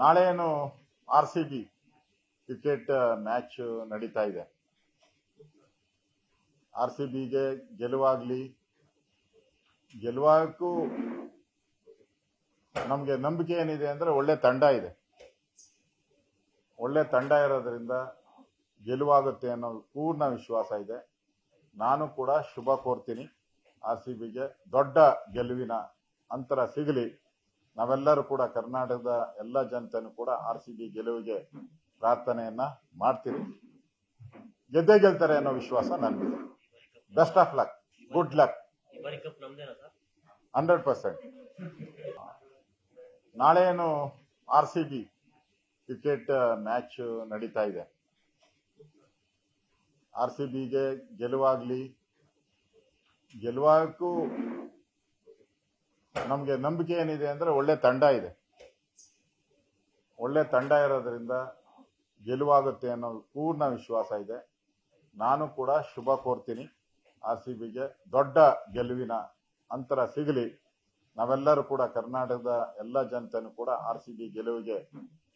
ನಾಳೆ ಏನು RCB cricket match ನಡೀತಾ ಇದೆ. RCBಗೆ ಗೆಲುವಾಗ್ಲಿ, ಗೆಲುವಾಗಕ್ಕೂ ನಮಗೆ ನಂಬಿಕೆ ಏನಿದೆ ಅಂದ್ರೆ ಒಳ್ಳೆ ತಂಡ ಇದೆ. ಒಳ್ಳೆ ತಂಡ ಇರೋದ್ರಿಂದ ಗೆಲುವಾಗುತ್ತೆ ಅನ್ನೋ ಪೂರ್ಣ ವಿಶ್ವಾಸ ಇದೆ. ನಾನು ಕೂಡ ಶುಭ ಕೋರ್ತೀನಿ. RCBಗೆ ದೊಡ್ಡ ಗೆಲುವಿನ ಅಂತರ ಸಿಗಲಿ. ನಾವೆಲ್ಲರೂ ಕೂಡ ಕರ್ನಾಟಕದ ಎಲ್ಲ ಜನತೆನೂ ಕೂಡ RCB ಗೆಲುವಿಗೆ ಪ್ರಾರ್ಥನೆಯನ್ನ ಮಾಡ್ತೀವಿ. ಗೆದ್ದೇ ಗೆಲ್ತಾರೆ ಅನ್ನೋ ವಿಶ್ವಾಸ ನನಗಿದೆ. Best of luck, good luck. 100%. ನಾಳೆ ಏನು RCB ಕ್ರಿಕೆಟ್ ಮ್ಯಾಚ್ ನಡೀತಾ ಇದೆ. RCBಗೆ ಗೆಲುವಾಗ್ಲಿ, ಗೆಲುವಾಗಕ್ಕೂ ನಮಗೆ ನಂಬಿಕೆ ಏನಿದೆ ಅಂದ್ರೆ ಒಳ್ಳೆ ತಂಡ ಇದೆ. ಒಳ್ಳೆ ತಂಡ ಇರೋದ್ರಿಂದ ಗೆಲುವಾಗುತ್ತೆ ಅನ್ನೋ ಪೂರ್ಣ ವಿಶ್ವಾಸ ಇದೆ. ನಾನು ಕೂಡ ಶುಭ ಕೋರ್ತೀನಿ. RCBಗೆ ದೊಡ್ಡ ಗೆಲುವಿನ ಅಂತರ ಸಿಗಲಿ. ನಾವೆಲ್ಲರೂ ಕೂಡ ಕರ್ನಾಟಕದ ಎಲ್ಲ ಜನತೆನೂ ಕೂಡ RCB ಗೆಲುವಿಗೆ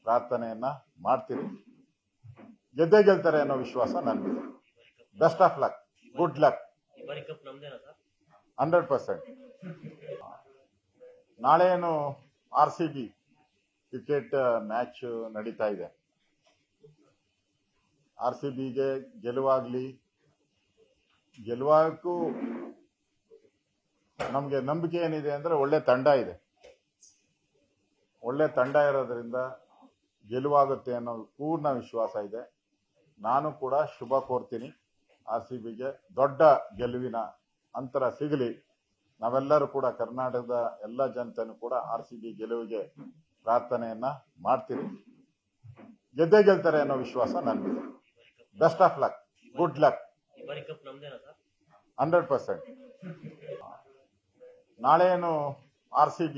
ಪ್ರಾರ್ಥನೆಯನ್ನ ಮಾಡ್ತೀವಿ. ಗೆದ್ದೇ ಗೆಲ್ತಾರೆ ಅನ್ನೋ ವಿಶ್ವಾಸ ನನಗಿದೆ. Best of luck, good luck. 100%. ನಾಳೆ ಏನು RCB ಕ್ರಿಕೆಟ್ ಮ್ಯಾಚ್ ನಡೀತಾ ಇದೆ. RCBಗೆ ಗೆಲುವಾಗ್ಲಿ, ಗೆಲುವಾಗಕ್ಕೂ ನಮಗೆ ನಂಬಿಕೆ ಏನಿದೆ ಅಂದ್ರೆ ಒಳ್ಳೆ ತಂಡ ಇದೆ. ಒಳ್ಳೆ ತಂಡ ಇರೋದ್ರಿಂದ ಗೆಲುವಾಗುತ್ತೆ ಅನ್ನೋ ಪೂರ್ಣ ವಿಶ್ವಾಸ ಇದೆ. ನಾನು ಕೂಡ ಶುಭ ಕೋರ್ತೀನಿ. RCBಗೆ ದೊಡ್ಡ ಗೆಲುವಿನ ಅಂತರ ಸಿಗಲಿ. ನಾವೆಲ್ಲರೂ ಕೂಡ ಕರ್ನಾಟಕದ ಎಲ್ಲ ಜನತೆನೂ ಕೂಡ RCB ಗೆಲುವಿಗೆ ಪ್ರಾರ್ಥನೆಯನ್ನ ಮಾಡ್ತೀವಿ. ಗೆದ್ದೇ ಗೆಲ್ತಾರೆ ಅನ್ನೋ ವಿಶ್ವಾಸ ನನಗಿದೆ. Best of luck, good luck. 100%. ನಾಳೆ ಏನು RCB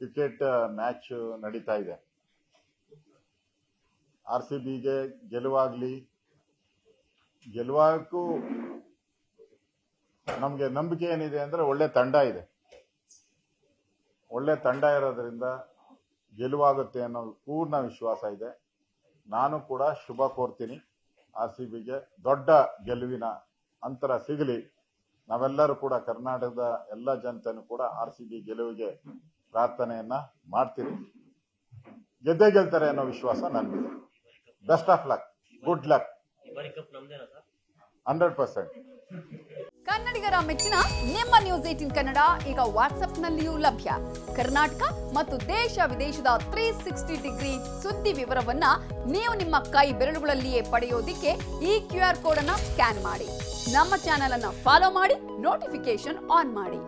ಕ್ರಿಕೆಟ್ ಮ್ಯಾಚ್ ನಡೀತಾ ಇದೆ. RCBಗೆ ಗೆಲುವಾಗ್ಲಿ, ಗೆಲುವಾಗಕ್ಕೂ ನಮಗೆ ನಂಬಿಕೆ ಏನಿದೆ ಅಂದ್ರೆ ಒಳ್ಳೆ ತಂಡ ಇದೆ. ಒಳ್ಳೆ ತಂಡ ಇರೋದ್ರಿಂದ ಗೆಲುವಾಗುತ್ತೆ ಅನ್ನೋ ಪೂರ್ಣ ವಿಶ್ವಾಸ ಇದೆ. ನಾನು ಕೂಡ ಶುಭ ಕೋರ್ತೀನಿ. RCBಗೆ ದೊಡ್ಡ ಗೆಲುವಿನ ಅಂತರ ಸಿಗಲಿ. ನಾವೆಲ್ಲರೂ ಕೂಡ ಕರ್ನಾಟಕದ ಎಲ್ಲ ಜನತೆನೂ ಕೂಡ RCB ಗೆಲುವಿಗೆ ಪ್ರಾರ್ಥನೆಯನ್ನ ಮಾಡ್ತೀವಿ. ಗೆದ್ದೇ ಗೆಲ್ತಾರೆ ಅನ್ನೋ ವಿಶ್ವಾಸ ನನಗಿದೆ. Best of luck, good luck. 100%. ಕನ್ನಡಿಗರ ಮೆಚ್ಚಿನ ನಿಮ್ಮ ನ್ಯೂಸ್ 18 ಕನ್ನಡ ಈಗ ವಾಟ್ಸ್ಆಪ್ನಲ್ಲಿಯೂ ಲಭ್ಯ. ಕರ್ನಾಟಕ ಮತ್ತು ದೇಶ ವಿದೇಶದ 360 ಡಿಗ್ರಿ ಸುದ್ದಿ ವಿವರವನ್ನ ನೀವು ನಿಮ್ಮ ಕೈ ಬೆರಳುಗಳಲ್ಲಿಯೇ ಪಡೆಯೋದಿಕ್ಕೆ ಈ QR ಕೋಡ್ ಅನ್ನ ಸ್ಕ್ಯಾನ್ ಮಾಡಿ. ನಮ್ಮ ಚಾನೆಲ್ ಅನ್ನ ಫಾಲೋ ಮಾಡಿ, ನೋಟಿಫಿಕೇಶನ್ ಆನ್ ಮಾಡಿ.